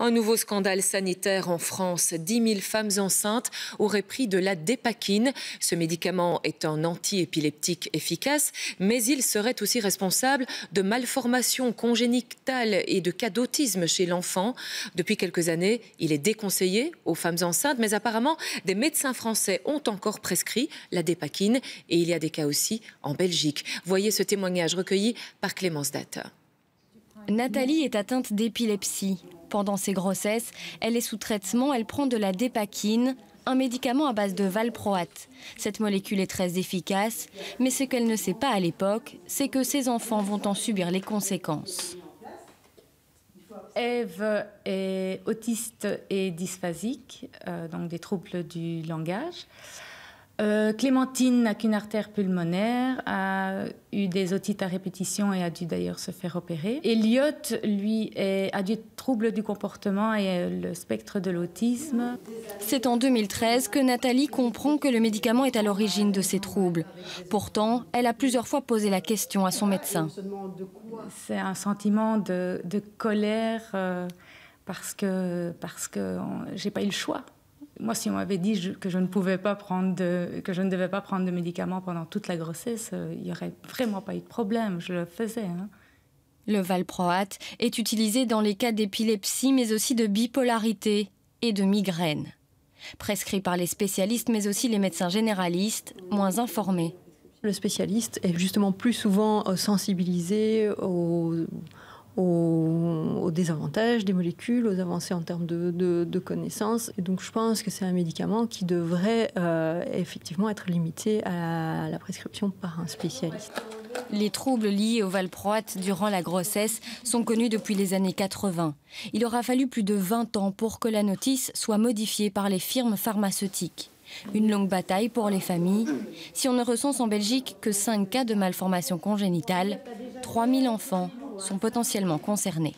Un nouveau scandale sanitaire en France. 10 000 femmes enceintes auraient pris de la dépakine. Ce médicament est un antiépileptique efficace, mais il serait aussi responsable de malformations congénitales et de cas d'autisme chez l'enfant. Depuis quelques années, il est déconseillé aux femmes enceintes, mais apparemment, des médecins français ont encore prescrit la dépakine et il y a des cas aussi en Belgique. Voyez ce témoignage recueilli par Clémence Data. Nathalie est atteinte d'épilepsie. Pendant ses grossesses, elle est sous traitement, elle prend de la dépakine, un médicament à base de valproate. Cette molécule est très efficace, mais ce qu'elle ne sait pas à l'époque, c'est que ses enfants vont en subir les conséquences. Ève est autiste et dysphasique, donc des troubles du langage. Clémentine n'a qu'une artère pulmonaire, a eu des otites à répétition et a dû d'ailleurs se faire opérer. Elliot, lui, a des troubles du comportement et le spectre de l'autisme. C'est en 2013 que Nathalie comprend que le médicament est à l'origine de ces troubles. Pourtant, elle a plusieurs fois posé la question à son médecin. C'est un sentiment de colère parce que j'ai pas eu le choix. Moi, si on m'avait dit que je ne devais pas prendre de médicaments pendant toute la grossesse, il n'y aurait vraiment pas eu de problème. Je le faisais. Le valproate est utilisé dans les cas d'épilepsie, mais aussi de bipolarité et de migraine. Prescrit par les spécialistes, mais aussi les médecins généralistes, moins informés. Le spécialiste est justement plus souvent sensibilisé aux désavantages des molécules, aux avancées en termes de connaissances. Et donc je pense que c'est un médicament qui devrait effectivement être limité à la prescription par un spécialiste. Les troubles liés au valproate durant la grossesse sont connus depuis les années 80. Il aura fallu plus de 20 ans pour que la notice soit modifiée par les firmes pharmaceutiques. Une longue bataille pour les familles. Si on ne recense en Belgique que 5 cas de malformation congénitale, 3000 enfants sont potentiellement concernés.